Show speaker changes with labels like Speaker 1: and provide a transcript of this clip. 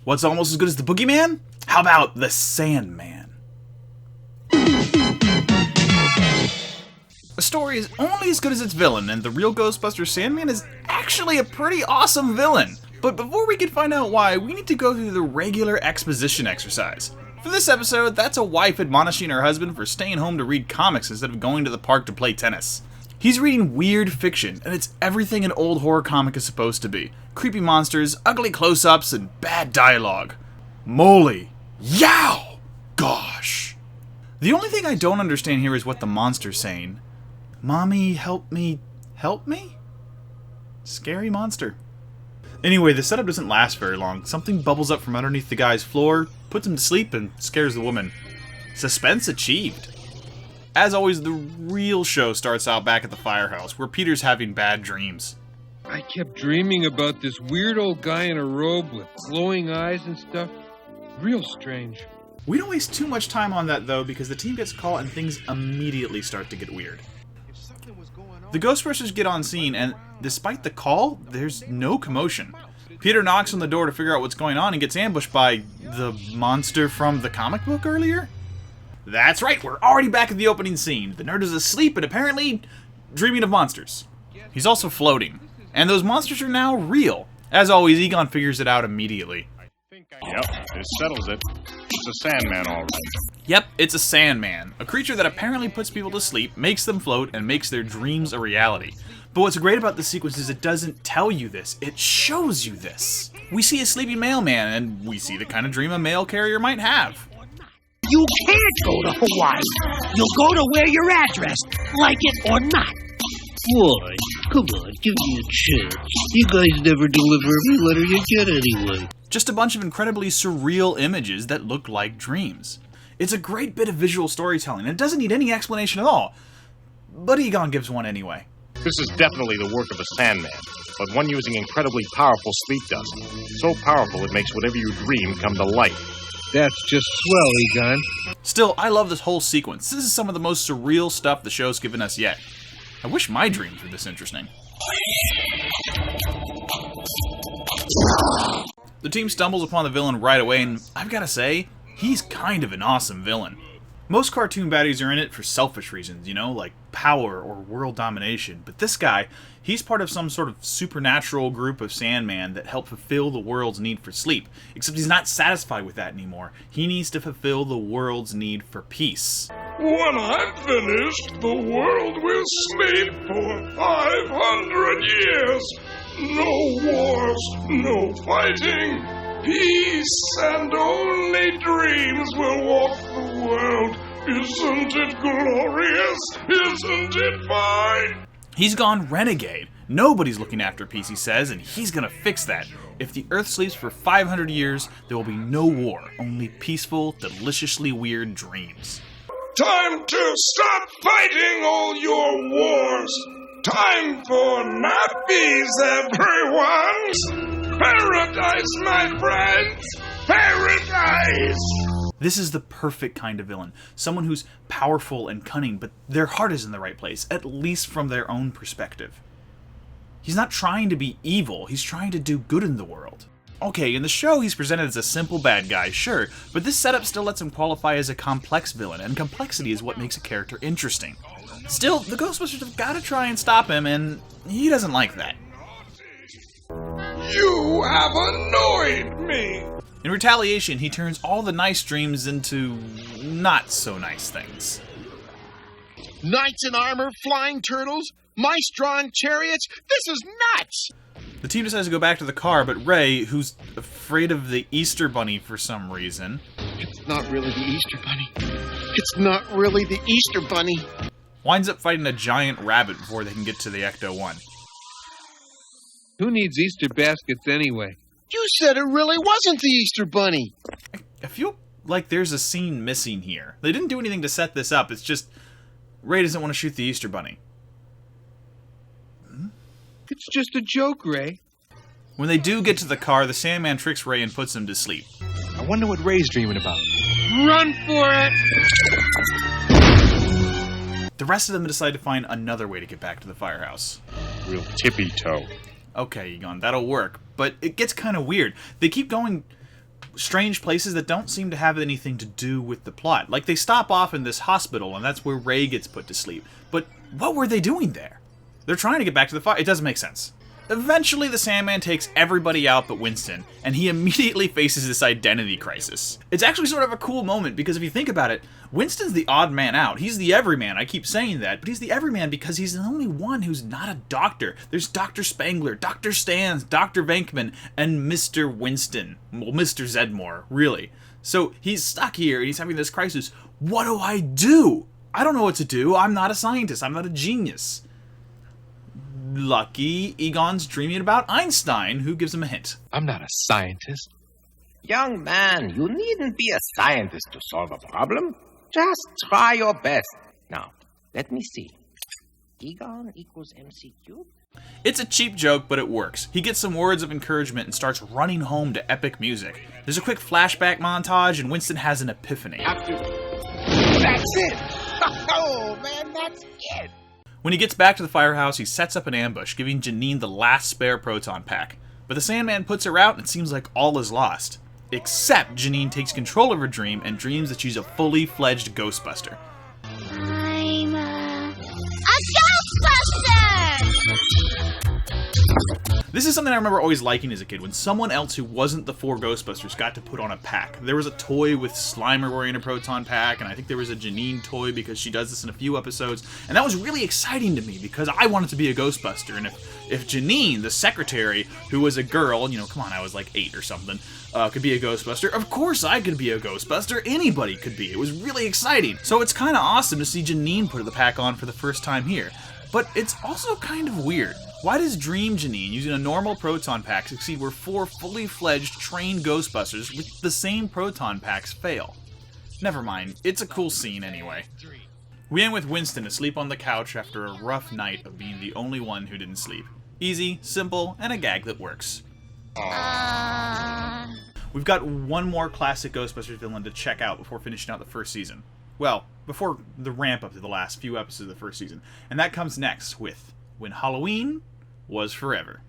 Speaker 1: What's almost as good as the Boogeyman? How about the Sandman? A story is only as good as its villain, and the real Ghostbusters Sandman is actually a pretty awesome villain. But before we can find out why, we need to go through the regular exposition exercise. For this episode, that's a wife admonishing her husband for staying home to read comics instead of going to the park to play tennis. He's reading weird fiction, and it's everything an old horror comic is supposed to be. Creepy monsters, ugly close-ups, and bad dialogue. Moly. Yow! Gosh. The only thing I don't understand here is what the monster's saying. Mommy, help me. Help me? Scary monster. Anyway, the setup doesn't last very long. Something bubbles up from underneath the guy's floor, puts him to sleep, and scares the woman. Suspense achieved. As always, the real show starts out back at the firehouse, where Peter's having bad dreams.
Speaker 2: I kept dreaming about this weird old guy in a robe with glowing eyes and stuff. Real strange.
Speaker 1: We don't waste too much time on that, though, because the team gets caught and things immediately start to get weird. The Ghostbusters get on scene, and despite the call, there's no commotion. Peter knocks on the door to figure out what's going on and gets ambushed by the monster from the comic book earlier? That's right, we're already back at the opening scene. The nerd is asleep and apparently dreaming of monsters. He's also floating. And those monsters are now real. As always, Egon figures it out immediately.
Speaker 3: Yep, this settles it. It's a Sandman, all right.
Speaker 1: Yep, it's a Sandman. A creature that apparently puts people to sleep, makes them float, and makes their dreams a reality. But what's great about this sequence is it doesn't tell you this, it shows you this. We see a sleeping mailman, and we see the kind of dream a mail carrier might have.
Speaker 4: You can't go to Hawaii. You'll go to where you're addressed, like it or not.
Speaker 5: Why? Come on, give me a chance. You guys never deliver every letter you get anyway.
Speaker 1: Just a bunch of incredibly surreal images that look like dreams. It's a great bit of visual storytelling. It doesn't need any explanation at all. But Egon gives one anyway.
Speaker 3: This is definitely the work of a Sandman, but one using incredibly powerful sleep dust. So powerful it makes whatever you dream come to life.
Speaker 2: That's just swell, Egon.
Speaker 1: Still, I love this whole sequence. This is some of the most surreal stuff the show's given us yet. I wish my dreams were this interesting. The team stumbles upon the villain right away, and I've gotta say, he's kind of an awesome villain. Most cartoon baddies are in it for selfish reasons, you know, like power or world domination. But this guy, he's part of some sort of supernatural group of Sandman that help fulfill the world's need for sleep. Except he's not satisfied with that anymore. He needs to fulfill the world's need for peace.
Speaker 6: When I'm finished, the world will sleep for 500 years. No wars, no fighting. Peace and only dreams will walk the world. Isn't it glorious? Isn't it fine?
Speaker 1: He's gone renegade. Nobody's looking after peace, he says, and he's gonna fix that. If the Earth sleeps for 500 years, there will be no war, only peaceful, deliciously weird dreams.
Speaker 6: Time to stop fighting all your wars. Time for nappies, everyone. Paradise, my friends! Paradise!
Speaker 1: This is the perfect kind of villain. Someone who's powerful and cunning, but their heart is in the right place, at least from their own perspective. He's not trying to be evil, he's trying to do good in the world. Okay, in the show he's presented as a simple bad guy, sure, but this setup still lets him qualify as a complex villain, and complexity is what makes a character interesting. Still, the Ghostbusters have got to try and stop him, and he doesn't like that.
Speaker 6: You have annoyed me!
Speaker 1: In retaliation, he turns all the nice dreams into not-so-nice things.
Speaker 7: Knights in armor, flying turtles, mice-drawn chariots, this is nuts!
Speaker 1: The team decides to go back to the car, but Ray, who's afraid of the Easter Bunny for some reason...
Speaker 7: It's not really the Easter Bunny. It's not really the Easter Bunny.
Speaker 1: Winds up fighting a giant rabbit before they can get to the Ecto-1.
Speaker 2: Who needs Easter baskets anyway?
Speaker 7: You said it really wasn't the Easter Bunny.
Speaker 1: I feel like there's a scene missing here. They didn't do anything to set this up, it's just... Ray doesn't want to shoot the Easter Bunny.
Speaker 2: It's just a joke, Ray.
Speaker 1: When they do get to the car, the Sandman tricks Ray and puts him to sleep.
Speaker 3: I wonder what Ray's dreaming about.
Speaker 2: Run for it!
Speaker 1: The rest of them decide to find another way to get back to the firehouse.
Speaker 3: Real tippy-toe.
Speaker 1: Okay, Egon, that'll work, but it gets kind of weird. They keep going strange places that don't seem to have anything to do with the plot. Like, they stop off in this hospital, and that's where Ray gets put to sleep. But what were they doing there? They're trying to get back to the fire. It doesn't make sense. Eventually, the Sandman takes everybody out but Winston, and he immediately faces this identity crisis. It's actually sort of a cool moment, because if you think about it, Winston's the odd man out. He's the everyman. I keep saying that, but he's the everyman because he's the only one who's not a doctor. There's Dr. Spangler, Dr. Stans, Dr. Venkman, and Mr. Winston. Well, Mr. Zedmore, really. So he's stuck here, and he's having this crisis. What do I do? I don't know what to do. I'm not a scientist. I'm not a genius. Lucky, Egon's dreaming about Einstein, who gives him a hint.
Speaker 8: I'm not a scientist.
Speaker 9: Young man, you needn't be a scientist to solve a problem. Just try your best. Now, let me see. Egon equals MC cubed?
Speaker 1: It's a cheap joke, but it works. He gets some words of encouragement and starts running home to epic music. There's a quick flashback montage, and Winston has an epiphany.
Speaker 9: That's it! Oh, man, that's it!
Speaker 1: When he gets back to the firehouse, he sets up an ambush, giving Janine the last spare proton pack. But the Sandman puts her out, and it seems like all is lost. Except Janine takes control of her dream and dreams that she's a fully fledged Ghostbuster.
Speaker 10: I'm a Ghostbuster!
Speaker 1: This is something I remember always liking as a kid, when someone else who wasn't the 4 Ghostbusters got to put on a pack. There was a toy with Slimer wearing a proton pack, and I think there was a Janine toy because she does this in a few episodes, and that was really exciting to me because I wanted to be a Ghostbuster, and if Janine, the secretary, who was a girl, you know, come on, I was like 8 or something, could be a Ghostbuster, of course I could be a Ghostbuster. Anybody could be. It was really exciting. So it's kind of awesome to see Janine put the pack on for the first time here. But it's also kind of weird. Why does Dream Janine, using a normal proton pack, succeed where 4 fully fledged, trained Ghostbusters with the same proton packs fail? Never mind, it's a cool scene anyway. We end with Winston asleep on the couch after a rough night of being the only one who didn't sleep. Easy, simple, and a gag that works. We've got one more classic Ghostbusters villain to check out before finishing out the first season. Well, before the ramp up to the last few episodes of the first season. And that comes next with When Halloween Was Forever.